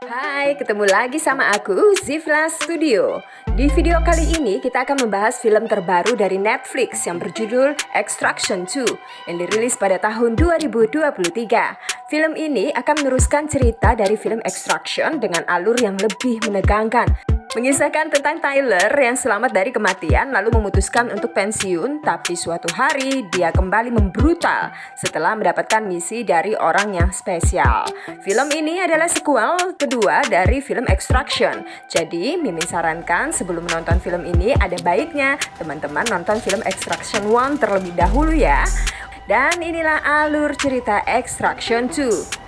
Hai, ketemu lagi sama aku, Zifla Studio. Di video kali ini kita akan membahas film terbaru dari Netflix yang berjudul Extraction 2 yang dirilis pada tahun 2023. Film ini akan meneruskan cerita dari film Extraction dengan alur yang lebih menegangkan. Mengisahkan tentang Tyler yang selamat dari kematian lalu memutuskan untuk pensiun, tapi suatu hari dia kembali membrutal setelah mendapatkan misi dari orang yang spesial. Film ini adalah sequel kedua dari film Extraction. Jadi, Mimin sarankan sebelum menonton film ini ada baiknya teman-teman nonton film Extraction 1 terlebih dahulu ya. Dan inilah alur cerita Extraction 2.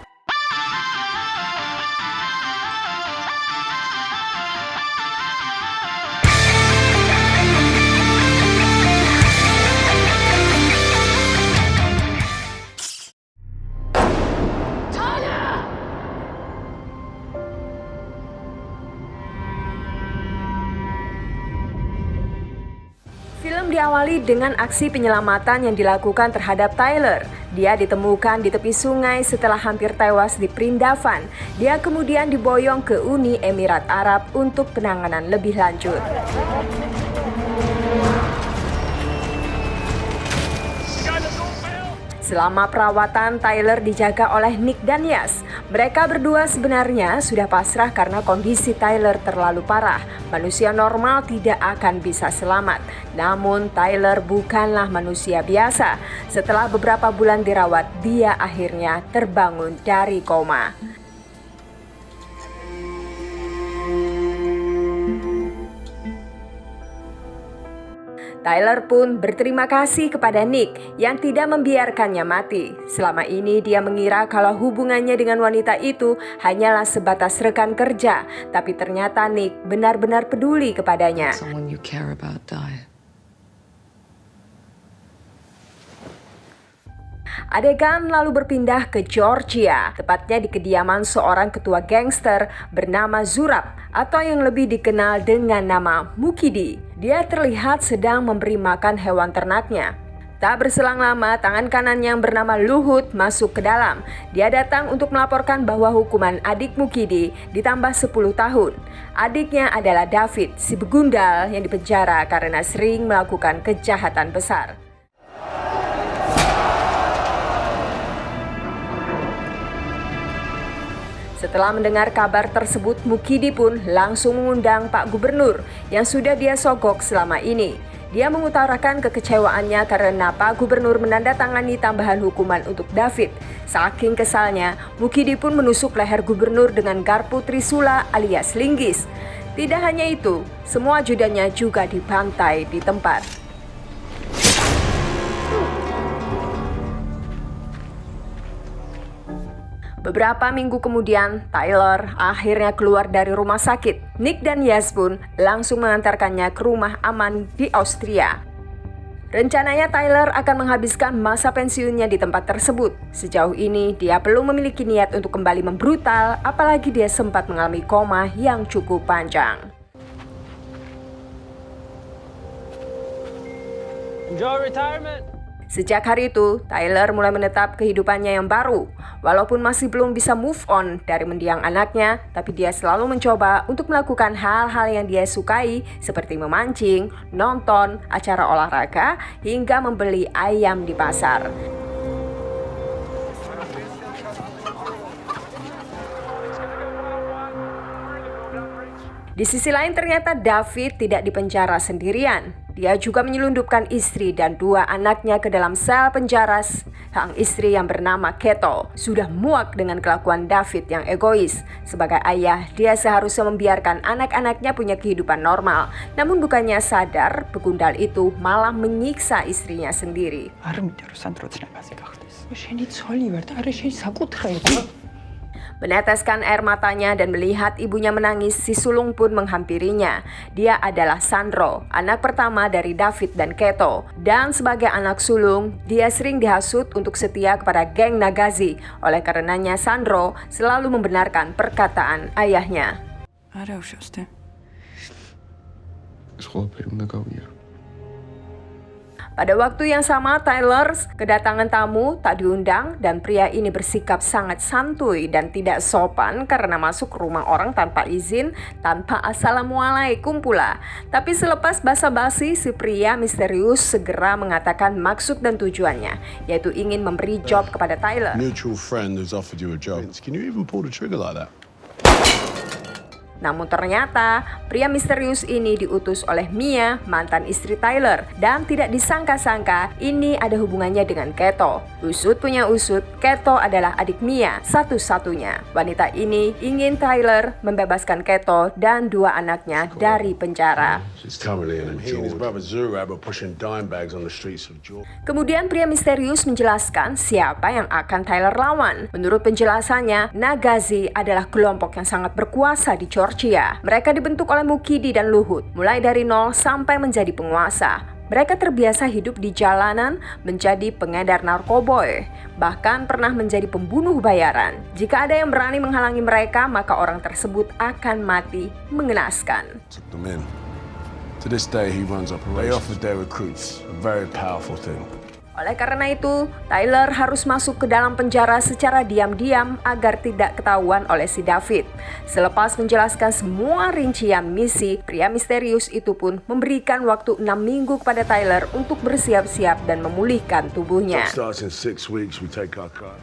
Film diawali dengan aksi penyelamatan yang dilakukan terhadap Tyler. Dia ditemukan di tepi sungai setelah hampir tewas di Prindavan. Dia kemudian diboyong ke Uni Emirat Arab untuk penanganan lebih lanjut. Selama perawatan, Tyler dijaga oleh Nick dan Yas. Mereka berdua sebenarnya sudah pasrah karena kondisi Tyler terlalu parah. Manusia normal tidak akan bisa selamat. Namun Tyler bukanlah manusia biasa. Setelah beberapa bulan dirawat, dia akhirnya terbangun dari koma. Tyler pun berterima kasih kepada Nick yang tidak membiarkannya mati. Selama ini dia mengira kalau hubungannya dengan wanita itu hanyalah sebatas rekan kerja, tapi ternyata Nick benar-benar peduli kepadanya. Someone you care about died. Adegan lalu berpindah ke Georgia, tepatnya di kediaman seorang ketua gangster bernama Zurab atau yang lebih dikenal dengan nama Mukidi. Dia terlihat sedang memberi makan hewan ternaknya. Tak berselang lama, tangan kanan yang bernama Luhut masuk ke dalam. Dia datang untuk melaporkan bahwa hukuman adik Mukidi ditambah 10 tahun. Adiknya adalah David, si begundal yang dipenjara karena sering melakukan kejahatan besar. Setelah mendengar kabar tersebut, Mukidi pun langsung mengundang Pak Gubernur yang sudah dia sogok selama ini. Dia mengutarakan kekecewaannya karena Pak Gubernur menandatangani tambahan hukuman untuk David. Saking kesalnya, Mukidi pun menusuk leher Gubernur dengan garpu trisula alias linggis. Tidak hanya itu, semua ajudannya juga dibantai di tempat. Beberapa minggu kemudian, Tyler akhirnya keluar dari rumah sakit. Nick dan Yas pun langsung mengantarkannya ke rumah aman di Austria. Rencananya Tyler akan menghabiskan masa pensiunnya di tempat tersebut. Sejauh ini, dia belum memiliki niat untuk kembali membrutal, apalagi dia sempat mengalami koma yang cukup panjang. Enjoy retirement. Sejak hari itu, Tyler mulai menetap kehidupannya yang baru. Walaupun masih belum bisa move on dari mendiang anaknya, tapi dia selalu mencoba untuk melakukan hal-hal yang dia sukai seperti memancing, nonton, acara olahraga, hingga membeli ayam di pasar. Di sisi lain ternyata David tidak dipenjara sendirian. Dia juga menyelundupkan istri dan 2 anaknya ke dalam sel penjara. Sang istri yang bernama Keto sudah muak dengan kelakuan David yang egois. Sebagai ayah, dia seharusnya membiarkan anak-anaknya punya kehidupan normal. Namun bukannya sadar, begundal itu malah menyiksa istrinya sendiri. Meneteskan air matanya dan melihat ibunya menangis, si sulung pun menghampirinya. Dia adalah Sandro, anak pertama dari David dan Keto. Dan sebagai anak sulung, dia sering dihasut untuk setia kepada geng Nagazi. Oleh karenanya Sandro selalu membenarkan perkataan ayahnya. Pada waktu yang sama, Tyler kedatangan tamu tak diundang dan pria ini bersikap sangat santuy dan tidak sopan karena masuk ke rumah orang tanpa izin, tanpa assalamualaikum pula. Tapi selepas basa-basi, si pria misterius segera mengatakan maksud dan tujuannya, yaitu ingin memberi job kepada Tyler. Mutual friend who's offered you a job. Can you even pull the trigger like that? Namun ternyata pria misterius ini diutus oleh Mia, mantan istri Tyler, dan tidak disangka-sangka ini ada hubungannya dengan Keto. Usut punya usut, Keto adalah adik Mia satu-satunya. Wanita ini ingin Tyler membebaskan Keto dan dua anaknya dari penjara. He's currently in he and his brother Zurab are pushing dime bags on the streets of Georgia. Kemudian pria misterius menjelaskan siapa yang akan Tyler lawan. Menurut penjelasannya, Nagazi adalah kelompok yang sangat berkuasa di Georgia. Mereka dibentuk oleh Mukidi dan Luhut, mulai dari nol sampai menjadi penguasa. Mereka terbiasa hidup di jalanan, menjadi pengedar narkoboy, bahkan pernah menjadi pembunuh bayaran. Jika ada yang berani menghalangi mereka, maka orang tersebut akan mati mengenaskan. Took them in. To this day, he runs operations. They offered their recruits a very powerful thing. Oleh karena itu, Tyler harus masuk ke dalam penjara secara diam-diam agar tidak ketahuan oleh si David. Selepas menjelaskan semua rincian misi, pria misterius itu pun memberikan waktu 6 minggu kepada Tyler untuk bersiap-siap dan memulihkan tubuhnya. Starts in 6 weeks, we take our car.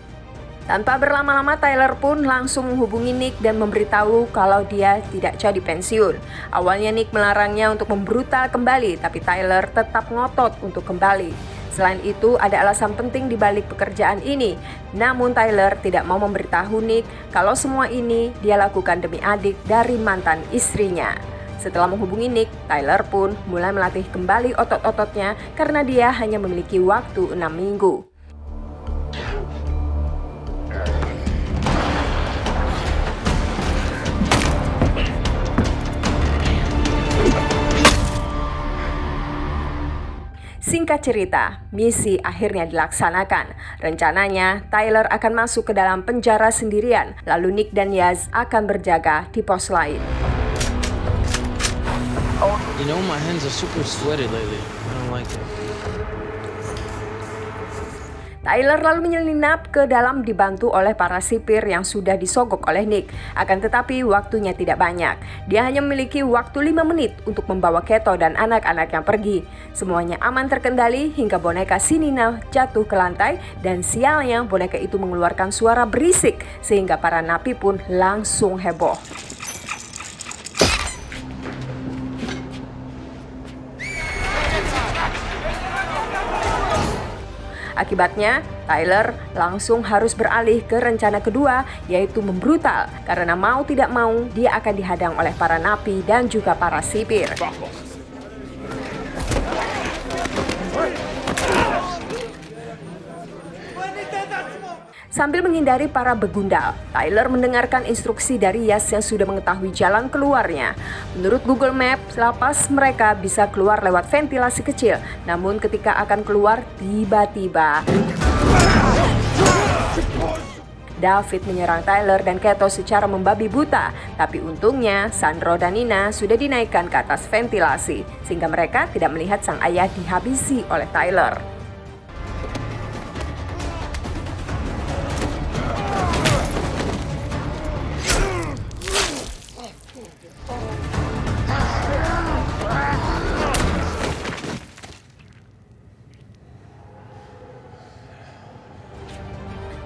Tanpa berlama-lama, Tyler pun langsung menghubungi Nick dan memberitahu kalau dia tidak jadi pensiun. Awalnya Nick melarangnya untuk membrutal kembali, tapi Tyler tetap ngotot untuk kembali. Selain itu, ada alasan penting di balik pekerjaan ini. Namun Tyler tidak mau memberitahu Nick kalau semua ini dia lakukan demi adik dari mantan istrinya. Setelah menghubungi Nick, Tyler pun mulai melatih kembali otot-ototnya karena dia hanya memiliki waktu 6 minggu. Singkat cerita, misi akhirnya dilaksanakan. Rencananya, Tyler akan masuk ke dalam penjara sendirian, lalu Nick dan Yaz akan berjaga di pos lain. You know, my hands are super sweaty lately. I don't like it. Tyler lalu menyelinap ke dalam dibantu oleh para sipir yang sudah disogok oleh Nick. Akan tetapi waktunya tidak banyak. Dia hanya memiliki waktu 5 menit untuk membawa Keto dan anak-anak yang pergi. Semuanya aman terkendali hingga boneka Sinina jatuh ke lantai dan sialnya boneka itu mengeluarkan suara berisik sehingga para napi pun langsung heboh. Akibatnya, Tyler langsung harus beralih ke rencana kedua, yaitu membrutal. Karena mau tidak mau, dia akan dihadang oleh para napi dan juga para sipir. Sambil menghindari para begundal, Tyler mendengarkan instruksi dari Yaz yang sudah mengetahui jalan keluarnya. Menurut Google Maps, lapas mereka bisa keluar lewat ventilasi kecil. Namun ketika akan keluar, tiba-tiba David menyerang Tyler dan Keto secara membabi buta. Tapi untungnya, Sandro dan Nina sudah dinaikkan ke atas ventilasi, sehingga mereka tidak melihat sang ayah dihabisi oleh Tyler.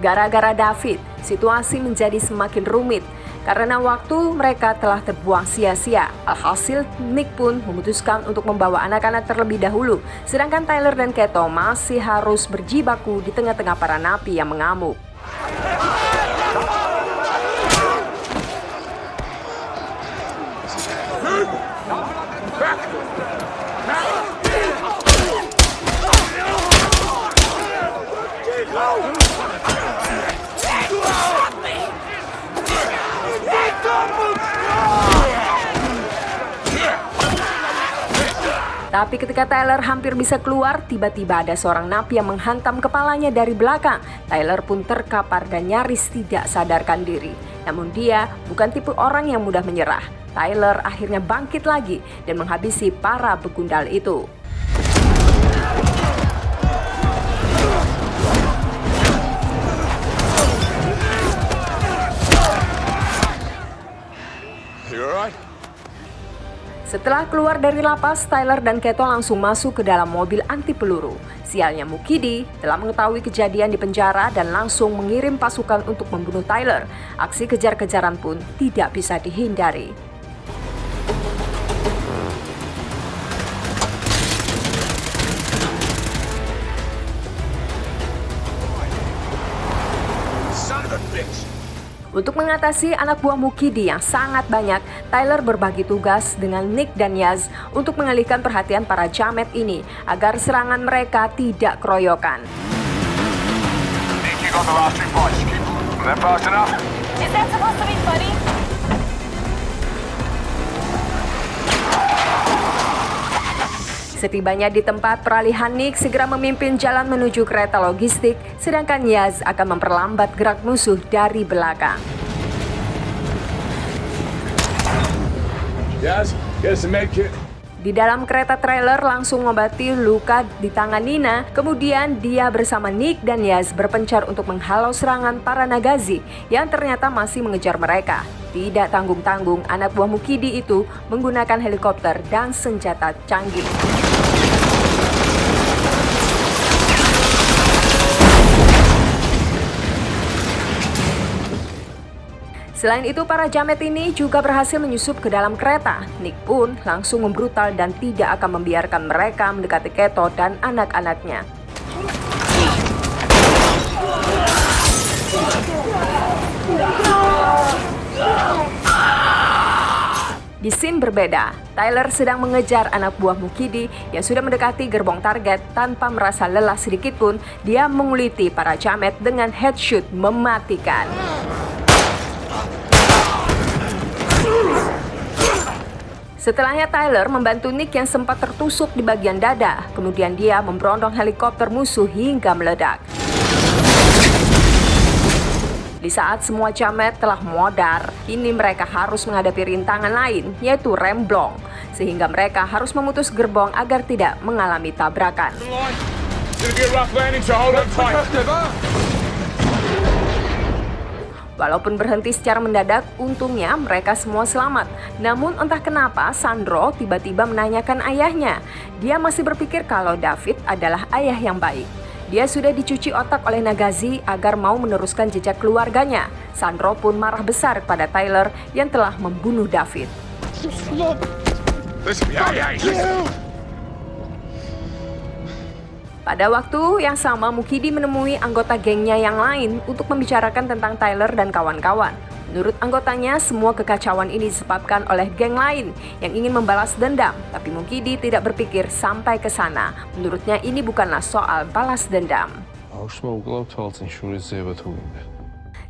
Gara-gara David, situasi menjadi semakin rumit karena waktu mereka telah terbuang sia-sia. Alhasil, Nick pun memutuskan untuk membawa anak-anak terlebih dahulu, sedangkan Tyler dan Keto masih harus berjibaku di tengah-tengah para napi yang mengamuk. Tapi ketika Tyler hampir bisa keluar, tiba-tiba ada seorang napi yang menghantam kepalanya dari belakang. Tyler pun terkapar dan nyaris tidak sadarkan diri. Namun dia bukan tipe orang yang mudah menyerah. Tyler akhirnya bangkit lagi dan menghabisi para begundal itu. Setelah keluar dari lapas, Tyler dan Keto langsung masuk ke dalam mobil anti peluru. Sialnya Mukidi telah mengetahui kejadian di penjara dan langsung mengirim pasukan untuk membunuh Tyler. Aksi kejar-kejaran pun tidak bisa dihindari. Untuk mengatasi anak buah Mukidi yang sangat banyak, Tyler berbagi tugas dengan Nick dan Yaz untuk mengalihkan perhatian para jamet ini agar serangan mereka tidak keroyokan. Nick, you got the last 2 points. Keep them fast enough. Is that supposed to be funny? Setibanya di tempat peralihan, Nick segera memimpin jalan menuju kereta logistik, sedangkan Yaz akan memperlambat gerak musuh dari belakang. Yaz, get us a med kit. Di dalam kereta trailer langsung mengobati luka di tangan Nina, kemudian dia bersama Nick dan Yaz berpencar untuk menghalau serangan para Nagazi yang ternyata masih mengejar mereka. Tidak tanggung-tanggung, anak buah Mukidi itu menggunakan helikopter dan senjata canggih. Selain itu, para jamet ini juga berhasil menyusup ke dalam kereta. Nick pun langsung membrutal dan tidak akan membiarkan mereka mendekati Keto dan anak-anaknya. Di scene berbeda, Tyler sedang mengejar anak buah Mukidi yang sudah mendekati gerbong target. Tanpa merasa lelah sedikit pun, dia menguliti para jamet dengan headshot mematikan. Setelahnya Tyler membantu Nick yang sempat tertusuk di bagian dada. Kemudian dia memberondong helikopter musuh hingga meledak. Di saat semua jamet telah modar, kini mereka harus menghadapi rintangan lain, yaitu rem blong. Sehingga mereka harus memutus gerbong agar tidak mengalami tabrakan. Walaupun berhenti secara mendadak, untungnya mereka semua selamat. Namun entah kenapa Sandro tiba-tiba menanyakan ayahnya. Dia masih berpikir kalau David adalah ayah yang baik. Dia sudah dicuci otak oleh Nagazi agar mau meneruskan jejak keluarganya. Sandro pun marah besar kepada Tyler yang telah membunuh David. Pada waktu yang sama, Mukidi menemui anggota gengnya yang lain untuk membicarakan tentang Tyler dan kawan-kawan. Menurut anggotanya, semua kekacauan ini disebabkan oleh geng lain yang ingin membalas dendam. Tapi Mukidi tidak berpikir sampai ke sana. Menurutnya ini bukanlah soal balas dendam.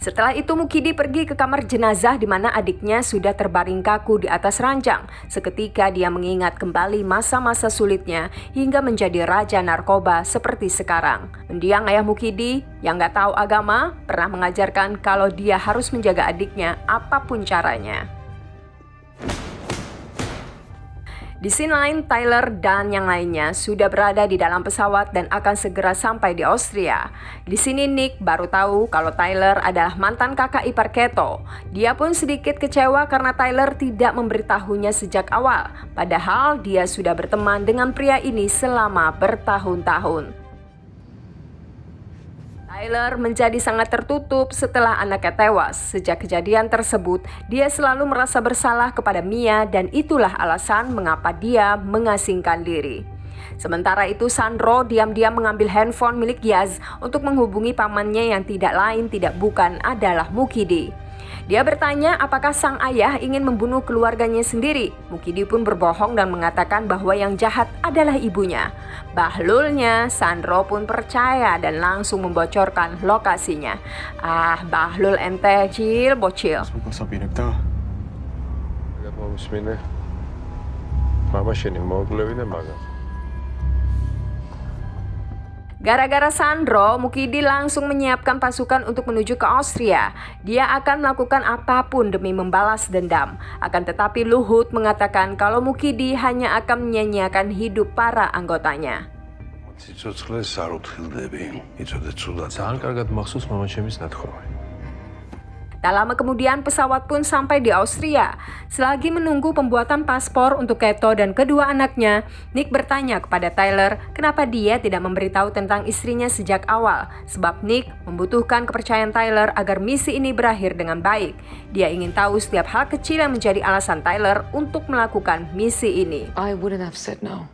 Setelah itu Mukidi pergi ke kamar jenazah di mana adiknya sudah terbaring kaku di atas ranjang. Seketika dia mengingat kembali masa-masa sulitnya hingga menjadi raja narkoba seperti sekarang. Mendiang ayah Mukidi yang gak tahu agama pernah mengajarkan kalau dia harus menjaga adiknya apapun caranya. Di scene lain, Tyler dan yang lainnya sudah berada di dalam pesawat dan akan segera sampai di Austria. Di sini Nick baru tahu kalau Tyler adalah mantan kakak ipar Keto. Dia pun sedikit kecewa karena Tyler tidak memberitahunya sejak awal. Padahal dia sudah berteman dengan pria ini selama bertahun-tahun. Tyler menjadi sangat tertutup setelah anaknya tewas. Sejak kejadian tersebut, dia selalu merasa bersalah kepada Mia dan itulah alasan mengapa dia mengasingkan diri. Sementara itu, Sandro diam-diam mengambil handphone milik Yaz untuk menghubungi pamannya yang tidak lain tidak bukan adalah Mukidi. Dia bertanya apakah sang ayah ingin membunuh keluarganya sendiri. Mukidi pun berbohong dan mengatakan bahwa yang jahat adalah ibunya. Bahlulnya, Sandro pun percaya dan langsung membocorkan lokasinya. Ah, Bahlul ente cil bocil. Gara-gara Sandro, Mukidi langsung menyiapkan pasukan untuk menuju ke Austria. Dia akan melakukan apapun demi membalas dendam. Akan tetapi Luhut mengatakan kalau Mukidi hanya akan menyanyiakan hidup para anggotanya. Tak lama kemudian pesawat pun sampai di Austria. Selagi menunggu pembuatan paspor untuk Kato dan kedua anaknya, Nick bertanya kepada Tyler kenapa dia tidak memberitahu tentang istrinya sejak awal. Sebab Nick membutuhkan kepercayaan Tyler agar misi ini berakhir dengan baik. Dia ingin tahu setiap hal kecil yang menjadi alasan Tyler untuk melakukan misi ini. I wouldn't have said no.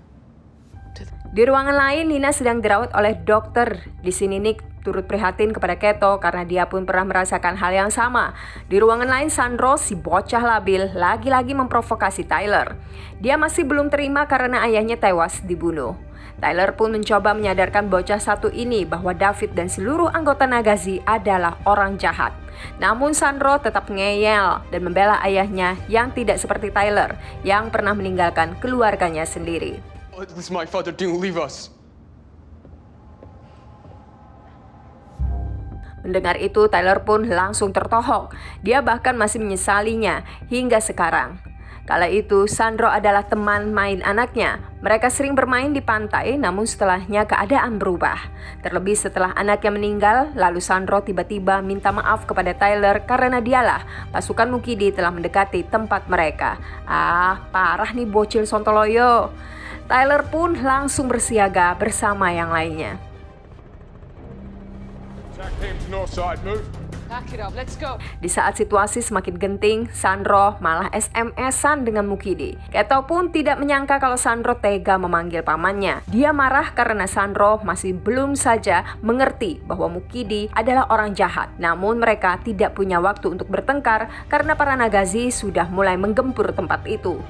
Di ruangan lain, Nina sedang dirawat oleh dokter. Di sini Nick turut prihatin kepada Kato karena dia pun pernah merasakan hal yang sama. Di ruangan lain, Sandro, si bocah labil, lagi-lagi memprovokasi Tyler. Dia masih belum terima karena ayahnya tewas dibunuh. Tyler pun mencoba menyadarkan bocah satu ini bahwa David dan seluruh anggota Nagazi adalah orang jahat. Namun Sandro tetap ngeyel dan membela ayahnya yang tidak seperti Tyler yang pernah meninggalkan keluarganya sendiri. At least my father didn't leave us. Mendengar itu, Tyler pun langsung tertohok. Dia bahkan masih menyesalinya hingga sekarang. Kala itu, Sandro adalah teman main anaknya. Mereka sering bermain di pantai, namun setelahnya keadaan berubah. Terlebih setelah anaknya meninggal, lalu Sandro tiba-tiba minta maaf kepada Tyler karena dialah pasukan Mukidi telah mendekati tempat mereka. Parah nih bocil sontoloyo. Tyler pun langsung bersiaga bersama yang lainnya. Di saat situasi semakin genting, Sandro malah SMS-an dengan Mukidi. Kato pun tidak menyangka kalau Sandro tega memanggil pamannya. Dia marah karena Sandro masih belum saja mengerti bahwa Mukidi adalah orang jahat. Namun mereka tidak punya waktu untuk bertengkar karena para Nagazi sudah mulai menggempur tempat itu.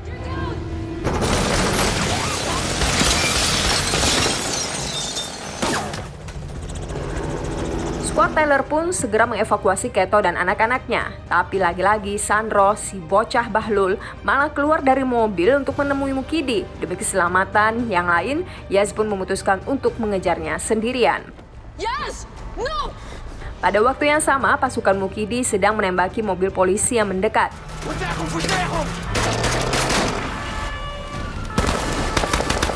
Skuad Tyler pun segera mengevakuasi Kato dan anak-anaknya. Tapi lagi-lagi Sandro, si bocah bahlul, malah keluar dari mobil untuk menemui Mukidi. Demi keselamatan yang lain, Yaz pun memutuskan untuk mengejarnya sendirian. Yes! No! Pada waktu yang sama, pasukan Mukidi sedang menembaki mobil polisi yang mendekat.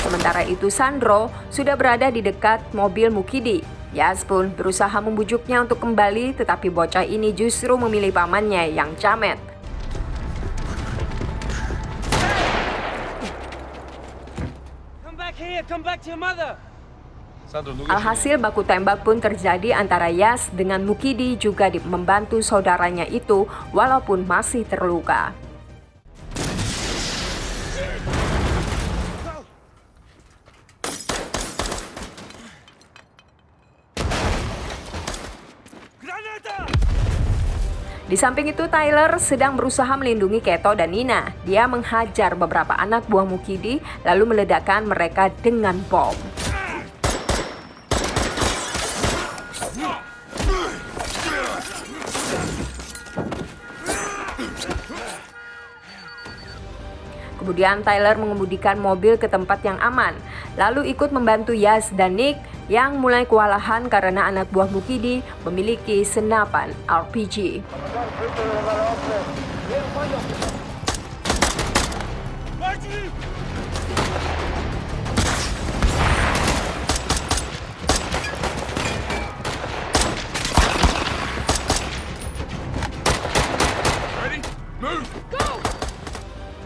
Sementara itu Sandro sudah berada di dekat mobil Mukidi. Yaz pun berusaha membujuknya untuk kembali, tetapi bocah ini justru memilih pamannya yang camet. Come back to your mother. Alhasil baku tembak pun terjadi antara Yaz dengan Mukidi juga membantu saudaranya itu walaupun masih terluka. Di samping itu, Tyler sedang berusaha melindungi Kato dan Nina. Dia menghajar beberapa anak buah Mukidi lalu meledakkan mereka dengan bom. Kemudian Tyler mengemudikan mobil ke tempat yang aman, lalu ikut membantu Yaz dan Nick yang mulai kewalahan karena anak buah Mukidi memiliki senapan RPG.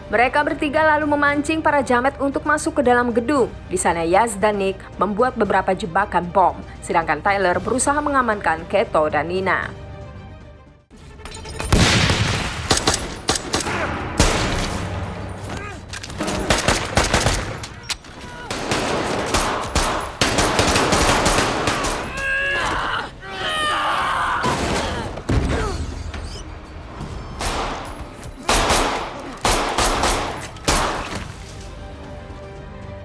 Mereka bertiga lalu memancing para jamet untuk masuk ke dalam gedung. Di sana Yaz dan Nick membuat beberapa jebakan bom, sedangkan Tyler berusaha mengamankan Kato dan Nina.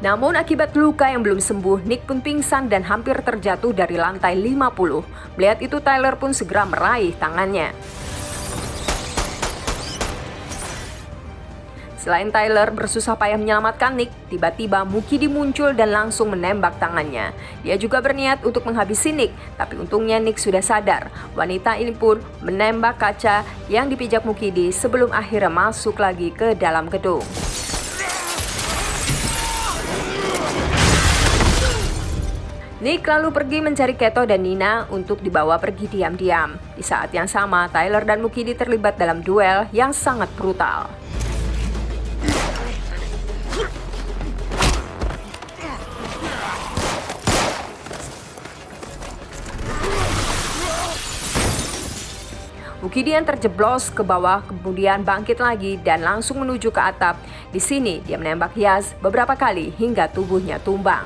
Namun akibat luka yang belum sembuh, Nick pun pingsan dan hampir terjatuh dari lantai 50. Melihat itu, Tyler pun segera meraih tangannya. Selain Tyler bersusah payah menyelamatkan Nick, tiba-tiba Mukidi muncul dan langsung menembak tangannya. Dia juga berniat untuk menghabisi Nick, tapi untungnya Nick sudah sadar. Wanita ini pun menembak kaca yang dipijak Mukidi sebelum akhirnya masuk lagi ke dalam gedung. Nick lalu pergi mencari Keto dan Nina untuk dibawa pergi diam-diam. Di saat yang sama, Tyler dan Mukidi terlibat dalam duel yang sangat brutal. Mukidi yang terjeblos ke bawah kemudian bangkit lagi dan langsung menuju ke atap. Di sini dia menembak Yaz beberapa kali hingga tubuhnya tumbang.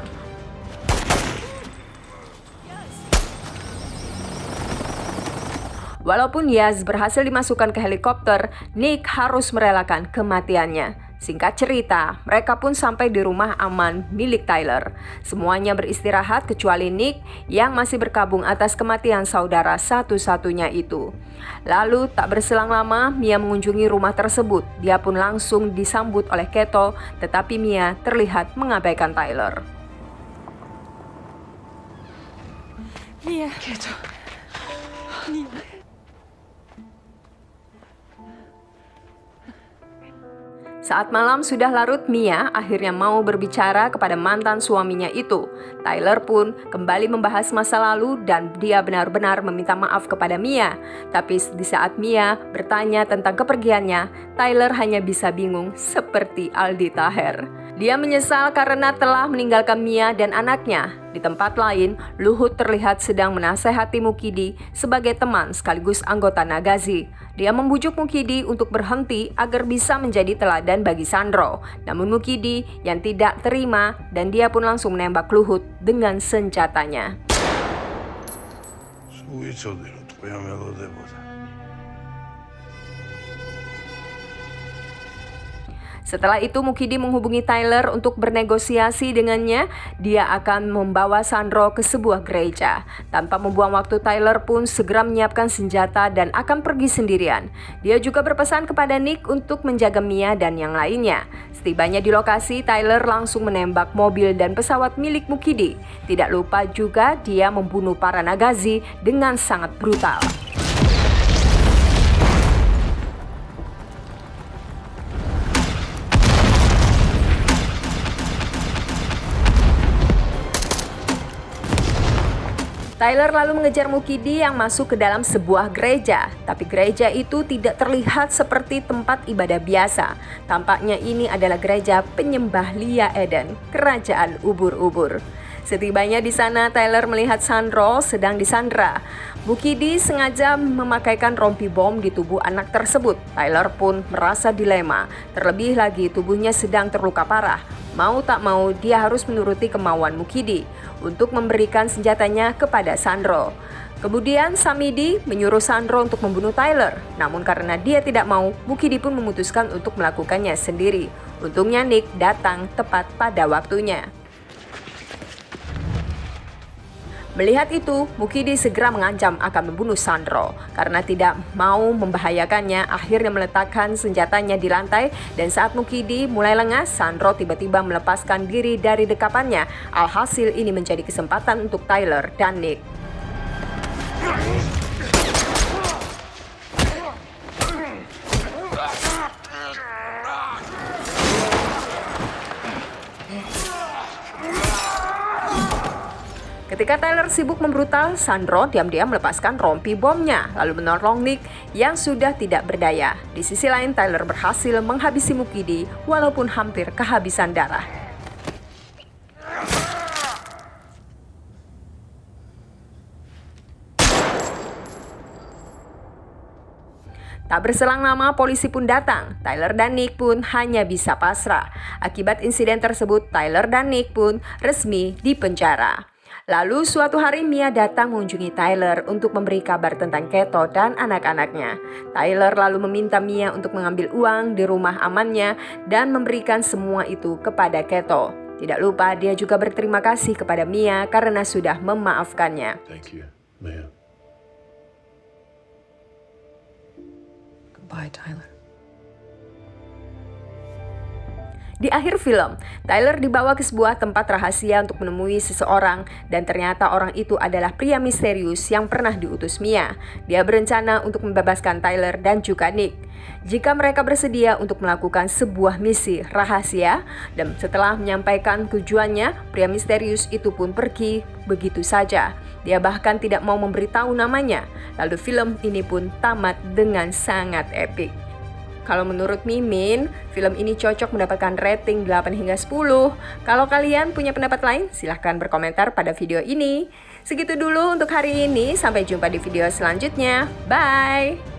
Walaupun Yaz berhasil dimasukkan ke helikopter, Nick harus merelakan kematiannya. Singkat cerita, mereka pun sampai di rumah aman milik Tyler. Semuanya beristirahat kecuali Nick yang masih berkabung atas kematian saudara satu-satunya itu. Lalu tak berselang lama, Mia mengunjungi rumah tersebut. Dia pun langsung disambut oleh Keto, tetapi Mia terlihat mengabaikan Tyler. Mia. Mia. Saat malam sudah larut, Mia akhirnya mau berbicara kepada mantan suaminya itu. Tyler pun kembali membahas masa lalu dan dia benar-benar meminta maaf kepada Mia. Tapi di saat Mia bertanya tentang kepergiannya, Tyler hanya bisa bingung seperti Aldi Taher. Dia menyesal karena telah meninggalkan Mia dan anaknya. Di tempat lain, Luhut terlihat sedang menasehati Mukidi sebagai teman sekaligus anggota Nagazi. Dia membujuk Mukidi untuk berhenti agar bisa menjadi teladan bagi Sandro. Namun Mukidi yang tidak terima dan dia pun langsung menembak Luhut dengan senjatanya. Setelah itu Mukidi menghubungi Tyler untuk bernegosiasi dengannya. Dia akan membawa Sandro ke sebuah gereja. Tanpa membuang waktu, Tyler pun segera menyiapkan senjata dan akan pergi sendirian. Dia juga berpesan kepada Nick untuk menjaga Mia dan yang lainnya. Setibanya di lokasi, Tyler langsung menembak mobil dan pesawat milik Mukidi. Tidak lupa juga dia membunuh para Nagazi dengan sangat brutal. Tyler lalu mengejar Mukidi yang masuk ke dalam sebuah gereja. Tapi gereja itu tidak terlihat seperti tempat ibadah biasa. Tampaknya ini adalah gereja penyembah Lia Eden, kerajaan ubur-ubur. Setibanya di sana, Tyler melihat Sandro sedang disandra. Mukidi sengaja memakaikan rompi bom di tubuh anak tersebut. Tyler pun merasa dilema. Terlebih lagi tubuhnya sedang terluka parah. Mau tak mau dia harus menuruti kemauan Mukidi untuk memberikan senjatanya kepada Sandro. Kemudian Samidi menyuruh Sandro untuk membunuh Tyler. Namun karena dia tidak mau, Mukidi pun memutuskan untuk melakukannya sendiri. Untungnya Nick datang tepat pada waktunya. Melihat itu, Mukidi segera mengancam akan membunuh Sandro. Karena tidak mau membahayakannya, akhirnya meletakkan senjatanya di lantai. Dan saat Mukidi mulai lengah, Sandro tiba-tiba melepaskan diri dari dekapannya. Alhasil ini menjadi kesempatan untuk Tyler dan Nick. Ketika Tyler sibuk membrutal, Sandro diam-diam melepaskan rompi bomnya, lalu menolong Nick yang sudah tidak berdaya. Di sisi lain, Tyler berhasil menghabisi Mukidi walaupun hampir kehabisan darah. Tak berselang lama, polisi pun datang. Tyler dan Nick pun hanya bisa pasrah. Akibat insiden tersebut, Tyler dan Nick pun resmi dipenjara. Lalu suatu hari Mia datang mengunjungi Tyler untuk memberi kabar tentang Keto dan anak-anaknya. Tyler lalu meminta Mia untuk mengambil uang di rumah amannya dan memberikan semua itu kepada Keto. Tidak lupa dia juga berterima kasih kepada Mia karena sudah memaafkannya. Thank you, Mia. Goodbye, Tyler. Di akhir film, Tyler dibawa ke sebuah tempat rahasia untuk menemui seseorang dan ternyata orang itu adalah pria misterius yang pernah diutus Mia. Dia berencana untuk membebaskan Tyler dan juga Nick jika mereka bersedia untuk melakukan sebuah misi rahasia, dan setelah menyampaikan tujuannya, pria misterius itu pun pergi begitu saja. Dia bahkan tidak mau memberitahu namanya. Lalu film ini pun tamat dengan sangat epik. Kalau menurut Mimin, film ini cocok mendapatkan rating 8 hingga 10. Kalau kalian punya pendapat lain, silahkan berkomentar pada video ini. Segitu dulu untuk hari ini, sampai jumpa di video selanjutnya. Bye!